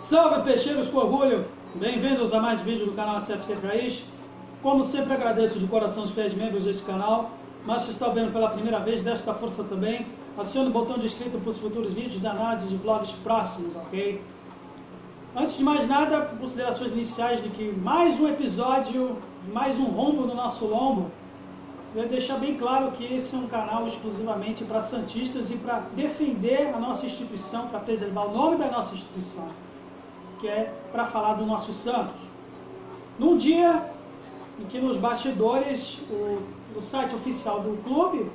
Salve peixeiros com orgulho, bem-vindos a mais vídeo do canal CFC Raiz. Como sempre agradeço de coração os fiéis membros deste canal, mas se está vendo pela primeira vez, desta força também, acione o botão de inscrito para os futuros vídeos de análise de vlogs próximos, ok? Antes de mais nada, considerações iniciais de que mais um episódio, mais um rombo no nosso lombo. Eu ia deixar bem claro que esse é um canal exclusivamente para santistas e para defender a nossa instituição, para preservar o nome da nossa instituição, que é para falar do nosso Santos. Num dia em que nos bastidores do site oficial do clube,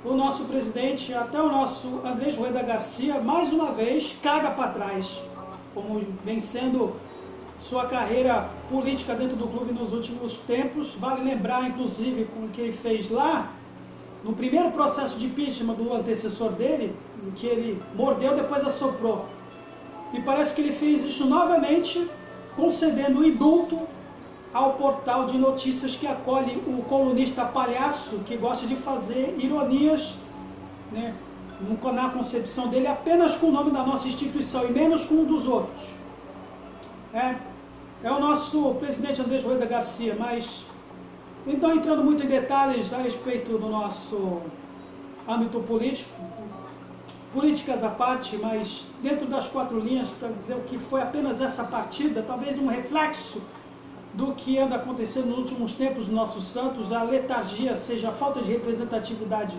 o nosso presidente, até o nosso Andrés Rueda Garcia, mais uma vez caga para trás, como vem sendo sua carreira política dentro do clube nos últimos tempos. Vale lembrar, inclusive, com o que ele fez lá, no primeiro processo de impeachment do antecessor dele, em que ele mordeu, depois assoprou. E parece que ele fez isso novamente, concedendo o indulto ao portal de notícias que acolhe o colunista palhaço, que gosta de fazer ironias, né, na concepção dele, apenas com o nome da nossa instituição e menos com um dos outros. É o nosso presidente Andrés Rueda Garcia, mas então, entrando muito em detalhes a respeito do nosso âmbito político, políticas à parte, mas dentro das quatro linhas, para dizer o que foi apenas essa partida, talvez um reflexo do que anda acontecendo nos últimos tempos no nosso Santos, a letargia, seja a falta de representatividade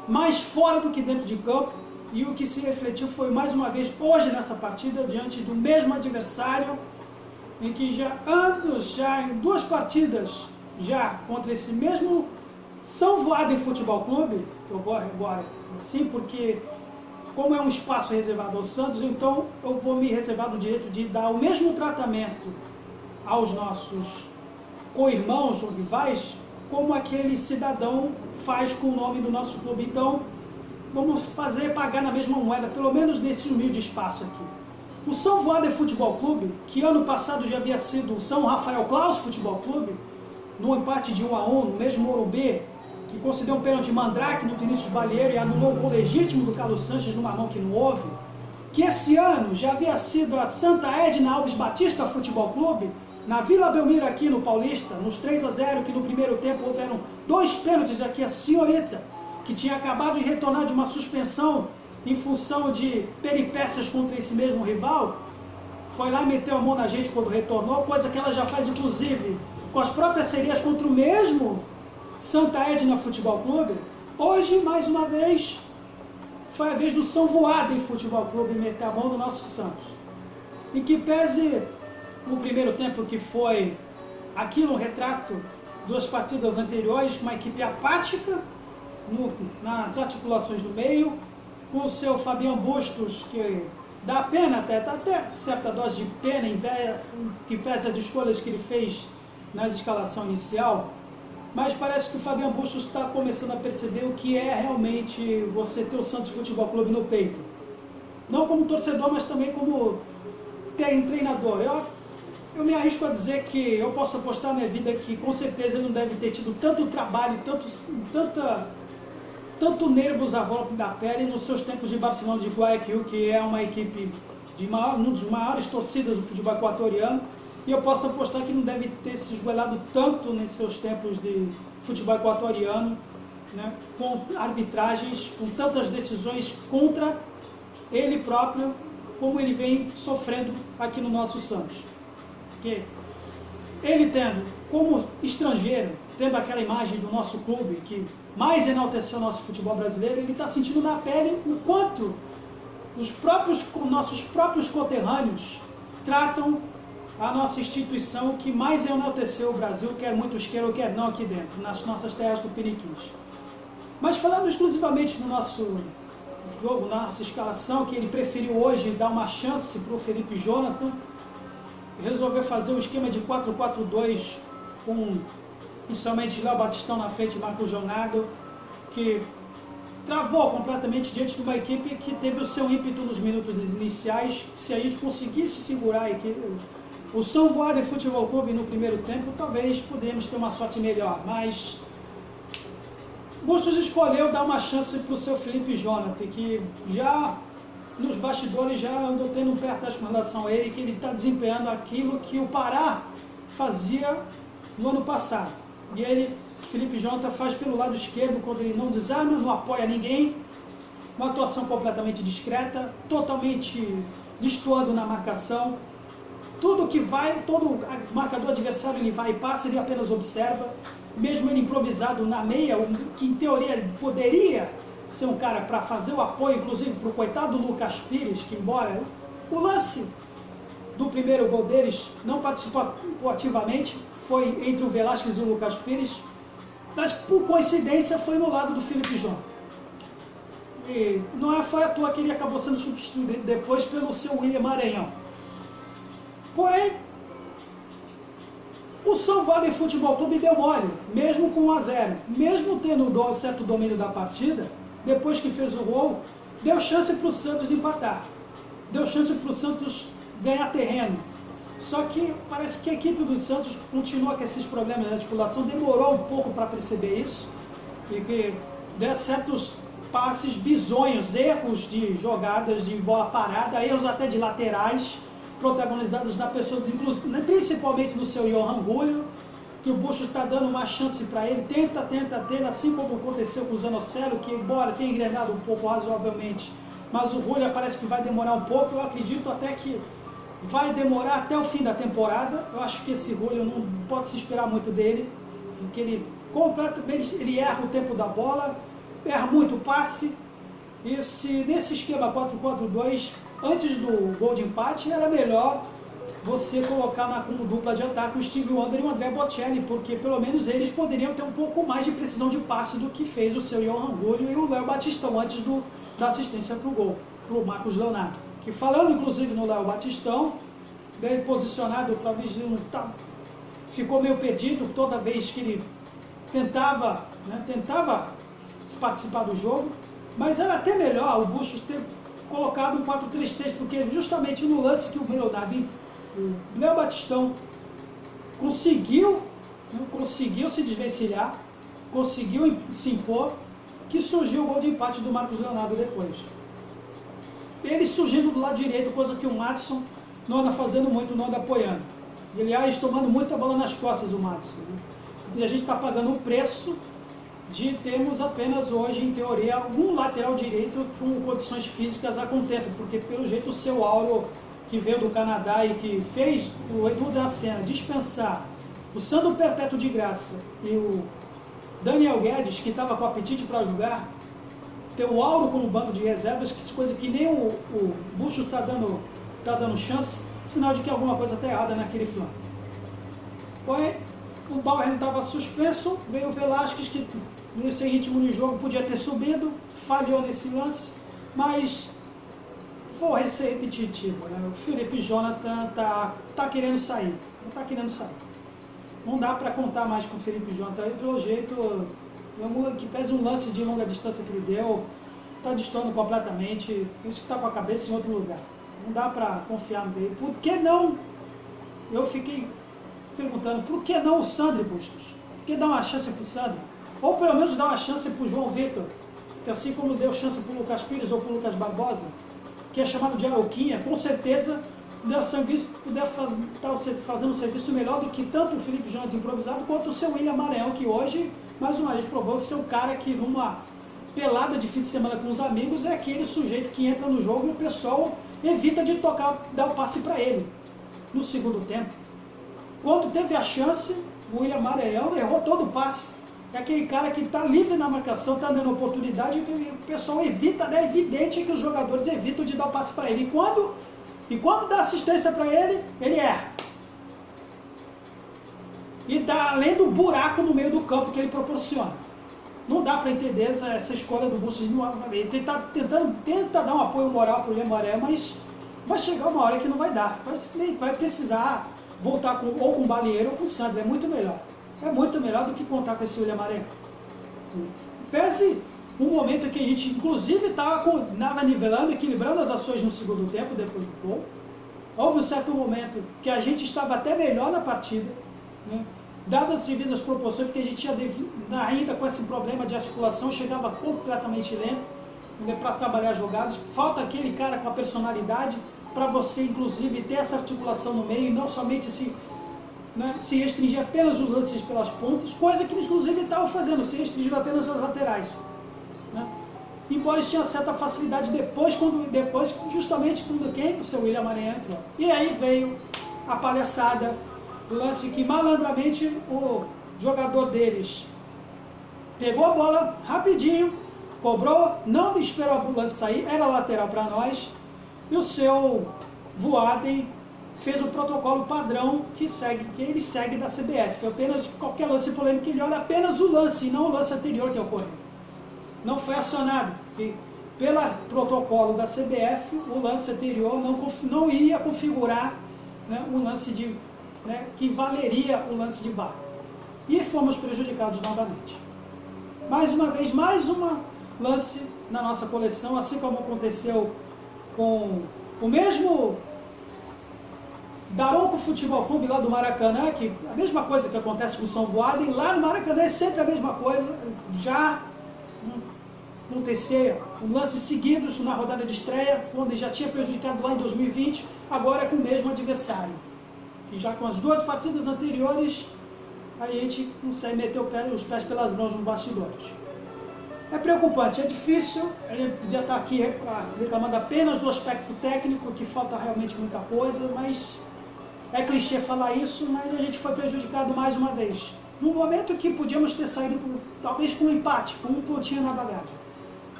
mais fora do que dentro de campo, e o que se refletiu foi mais uma vez hoje nessa partida, diante do mesmo adversário, em que já em duas partidas, já contra esse mesmo São Voaden Futebol Clube, eu vou agora sim, porque como é um espaço reservado aos Santos, então eu vou me reservar o direito de dar o mesmo tratamento aos nossos co-irmãos ou rivais, como aquele cidadão faz com o nome do nosso clube. Então, vamos fazer pagar na mesma moeda, pelo menos nesse humilde espaço aqui. O São Voaden Futebol Clube, que ano passado já havia sido o São Rafael Claus Futebol Clube, no empate de 1-1, no mesmo Morumbi, que concedeu um pênalti Mandrake no Vinícius Balieiro e anulou o gol legítimo do Carlos Sanches numa mão que não houve, que esse ano já havia sido a Santa Edna Alves Batista Futebol Clube, na Vila Belmiro aqui no Paulista, nos 3-0, que no primeiro tempo houveram dois pênaltis aqui, a senhorita, que tinha acabado de retornar de uma suspensão em função de peripécias contra esse mesmo rival, foi lá e meteu a mão na gente quando retornou, coisa que ela já faz inclusive com as próprias sereias contra o mesmo Santa Edna Futebol Clube. Hoje, mais uma vez, foi a vez do São Voaden Futebol Clube meter a mão no nosso Santos. Em que pese no primeiro tempo, que foi aqui no retrato duas partidas anteriores, uma equipe apática nas articulações do meio, com o seu Fabian Bustos, que dá pena até certa dose de pena, que pese as escolhas que ele fez na escalação inicial, mas parece que o Fabian Bustos está começando a perceber o que é realmente você ter o Santos Futebol Clube no peito. Não como torcedor, mas também como treinador. Eu me arrisco a dizer que eu posso apostar na minha vida que com certeza ele não deve ter tido tanto trabalho, tanto nervos à volta da pele nos seus tempos de Barcelona de Guayaquil, que é uma equipe de uma das maiores torcidas do futebol equatoriano, e eu posso apostar que não deve ter se esgoelado tanto nos seus tempos de futebol equatoriano, né, com arbitragens, com tantas decisões contra ele próprio, como ele vem sofrendo aqui no nosso Santos. Porque ele tendo, como estrangeiro, tendo aquela imagem do nosso clube que mais enalteceu o nosso futebol brasileiro, ele está sentindo na pele o quanto nossos próprios conterrâneos tratam a nossa instituição que mais enalteceu o Brasil, quer muitos queiram, quer não, aqui dentro, nas nossas terras tupiniquins. Mas falando exclusivamente no nosso jogo, na nossa escalação, que ele preferiu hoje dar uma chance para o Felipe Jonathan, resolveu fazer um esquema de 4-4-2 com inicialmente Léo Batistão na frente e Marcos Leonardo, que travou completamente diante de uma equipe que teve o seu ímpeto nos minutos iniciais. Se a gente conseguisse segurar o São Voaden Futebol Clube no primeiro tempo, talvez poderíamos ter uma sorte melhor, mas Bustos escolheu dar uma chance para o seu Felipe Jonathan, que já nos bastidores já andou tendo um pé atrás com relação a ele, que ele está desempenhando aquilo que o Pará fazia no ano passado. E ele, Felipe Jonathan, faz pelo lado esquerdo, quando ele não desarma, não apoia ninguém, uma atuação completamente discreta, totalmente destoando na marcação. Tudo que vai, todo marcador adversário ele vai e passa, ele apenas observa. Mesmo ele improvisado na meia, que em teoria ele poderia ser um cara para fazer o apoio, inclusive para o coitado Lucas Pires, que embora o lance do primeiro gol deles não participou ativamente, foi entre o Velasquez e o Lucas Pires, mas por coincidência foi no lado do Felipe Jonathan. E não foi à toa que ele acabou sendo substituído depois pelo seu William Maranhão. Porém, o São Vale Futebol Clube deu mole, mesmo com 1-0, mesmo tendo certo domínio da partida, depois que fez o gol, deu chance para o Santos empatar, deu chance para o Santos ganhar terreno. Só que parece que a equipe do Santos continua com esses problemas de articulação, demorou um pouco para perceber isso, e que deu certos passes bizonhos, erros de jogadas de bola parada, erros até de laterais, protagonizados na pessoa, principalmente no seu Johan Julio, que o Bucho está dando uma chance para ele, tenta, assim como aconteceu com o Zanocelo, que embora tenha engrenado um pouco razoavelmente, mas o Julio parece que vai demorar um pouco. Eu acredito até que vai demorar até o fim da temporada. Eu acho que esse Julio não pode se esperar muito dele, porque ele completamente ele erra o tempo da bola, erra muito o passe, e se nesse esquema 4-4-2, antes do gol de empate, era melhor você colocar como dupla de ataque o Steve Wonder e o André Bocelli, porque pelo menos eles poderiam ter um pouco mais de precisão de passe do que fez o seu Johan Julio e o Léo Batistão antes da assistência para o gol, para o Marcos Leonardo. Que falando inclusive no Léo Batistão, bem posicionado, talvez ficou meio perdido toda vez que ele tentava participar do jogo, mas era até melhor o Bucho ter colocado um 4-3-3, porque justamente no lance que o Leonardo, o Léo Batistão conseguiu se desvencilhar, conseguiu se impor, que surgiu o gol de empate do Marcos Leonardo depois. Ele surgindo do lado direito, coisa que o Madison não anda fazendo muito, não anda apoiando. E, aliás, tomando muita bola nas costas o Madison. E a gente está pagando o preço de termos apenas hoje, em teoria, algum lateral direito com condições físicas a contento, porque pelo jeito o seu Auro, que veio do Canadá e que fez o Edu Dracena dispensar o Sandro Perpétuo de Graça e o Daniel Guedes, que estava com apetite para jogar, ter o Auro como banco de reservas, coisa que nem o Bucho está dando chance, sinal de que alguma coisa está errada naquele flanco. Porém, o Bauer estava suspenso, veio o Velasquez, que sem ritmo de jogo podia ter subido, falhou nesse lance, mas vou ser repetitivo, né? O Felipe Jonathan tá querendo sair, não está querendo sair. Não dá para contar mais com o Felipe Jonathan, aí, pelo jeito, que pese um lance de longa distância que ele deu, está destoando completamente, por isso que está com a cabeça em outro lugar. Não dá para confiar nele. Por que não? Eu fiquei perguntando, por que não o Sandro Bustos? Por que dar uma chance para o Sandro? Ou pelo menos dar uma chance para o João Vitor, que assim como deu chance para o Lucas Pires ou para o Lucas Barbosa, que é chamado de Aroquinha, com certeza puder estar fazendo um serviço melhor do que tanto o Felipe Jonathan improvisado, quanto o seu William Maranhão, que hoje, mais uma vez, provou que ser um cara que numa pelada de fim de semana com os amigos é aquele sujeito que entra no jogo e o pessoal evita de dar o passe para ele. No segundo tempo, quando teve a chance, o William Maranhão errou todo o passe. É aquele cara que está livre na marcação, está dando oportunidade, e o pessoal evita, é evidente que os jogadores evitam de dar o passe para ele. E quando dá assistência para ele, ele erra. E dá, além do buraco no meio do campo que ele proporciona. Não dá para entender essa escolha do Bustos. Ele tenta dar um apoio moral para o William Maranhão, mas vai chegar uma hora que não vai dar. Vai precisar voltar ou com o Balieiro ou com o Sandro. É muito melhor. É muito melhor do que contar com esse William Maranhão. Pese um momento que a gente, inclusive, estava nivelando, equilibrando as ações no segundo tempo, depois do gol. Houve um certo momento que a gente estava até melhor na partida, né? Dadas as devidas proporções, porque a gente ainda com esse problema de articulação chegava completamente lento. para trabalhar jogadas. Falta aquele cara com a personalidade para você, inclusive, ter essa articulação no meio e não somente se restringir apenas os lances pelas pontas, coisa que, inclusive, estavam fazendo, se restringir apenas as laterais. Né? Embora eles tinham certa facilidade depois justamente quando quem? O seu William Maranhão entrou. E aí veio a palhaçada, o lance que malandramente o jogador deles pegou a bola rapidinho, cobrou, não esperou o lance sair, era lateral para nós, e o seu Voaden fez o protocolo padrão que ele segue da CBF. Apenas qualquer lance polêmico, ele olha apenas o lance, e não o lance anterior que ocorreu. Não foi acionado, porque pelo protocolo da CBF, o lance anterior não iria configurar, né, um lance que valeria o lance de VAR. E fomos prejudicados novamente. Mais uma vez, mais um lance na nossa coleção, assim como aconteceu com o mesmo Daronco Futebol Clube lá do Maracanã, que a mesma coisa que acontece com o São Voaden, lá no Maracanã é sempre a mesma coisa, já acontecer lances seguidos na rodada de estreia, quando já tinha prejudicado lá em 2020, agora é com o mesmo adversário. Que já com as duas partidas anteriores, aí a gente consegue meter os pés pelas mãos nos bastidores. É preocupante, é difícil, a gente podia estar aqui reclamando apenas do aspecto técnico, que falta realmente muita coisa, mas é clichê falar isso, mas a gente foi prejudicado mais uma vez. No momento que podíamos ter saído, talvez com um empate, com um pontinho na bagagem.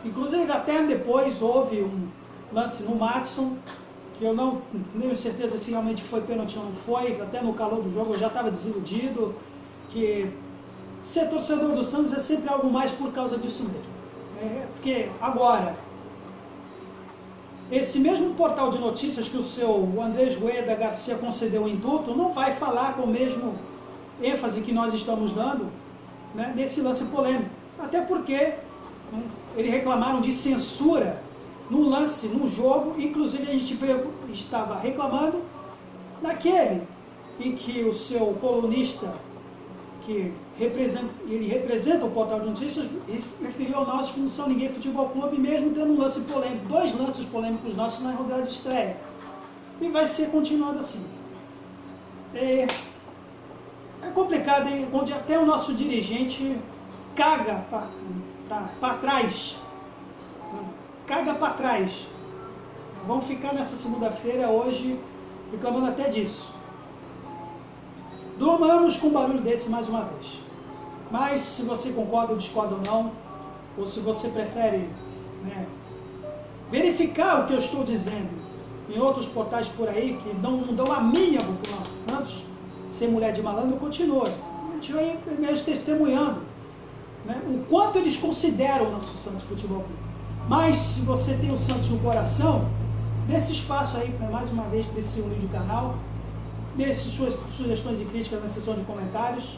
Inclusive, até depois houve um lance no Madison, que eu não tenho certeza se realmente foi pênalti ou não foi, até no calor do jogo eu já estava desiludido, que ser torcedor do Santos é sempre algo mais por causa disso mesmo. Porque agora, esse mesmo portal de notícias que o seu Andrés Rueda Garcia concedeu o indulto, não vai falar com o mesmo ênfase que nós estamos dando, né, nesse lance polêmico. Até porque eles reclamaram de censura num lance, num jogo, inclusive a gente estava reclamando naquele em que o seu colunista, que representa o portal de notícias, referiu ao nosso que não são ninguém Futebol Clube, mesmo tendo um lance polêmico, 2 lances polêmicos nossos na rodada de estreia. E vai ser continuado assim. É complicado, hein? Onde até o nosso dirigente caga para trás. Caga para trás. Vamos ficar nessa segunda-feira, hoje, reclamando até disso. Dormamos com um barulho desse mais uma vez. Mas se você concorda ou discorda ou não, ou se você prefere, né, verificar o que eu estou dizendo em outros portais por aí que não dão a mínima para Santos ser mulher de malandro, continua. A gente vai mesmo testemunhando, né, o quanto eles consideram o nosso Santos Futebol Clube. Mas se você tem o Santos no coração, dê esse espaço aí, mais uma vez, para esse humilde canal. Deixe suas sugestões e críticas na seção de comentários.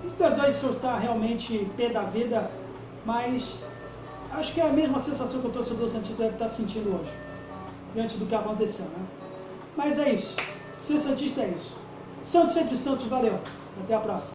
Me perdoe se eu estar realmente pé da vida, mas acho que é a mesma sensação que o torcedor santista deve estar sentindo hoje, diante do que aconteceu, né? Mas é isso. Ser santista é isso. Santos sempre Santos, valeu. Até a próxima.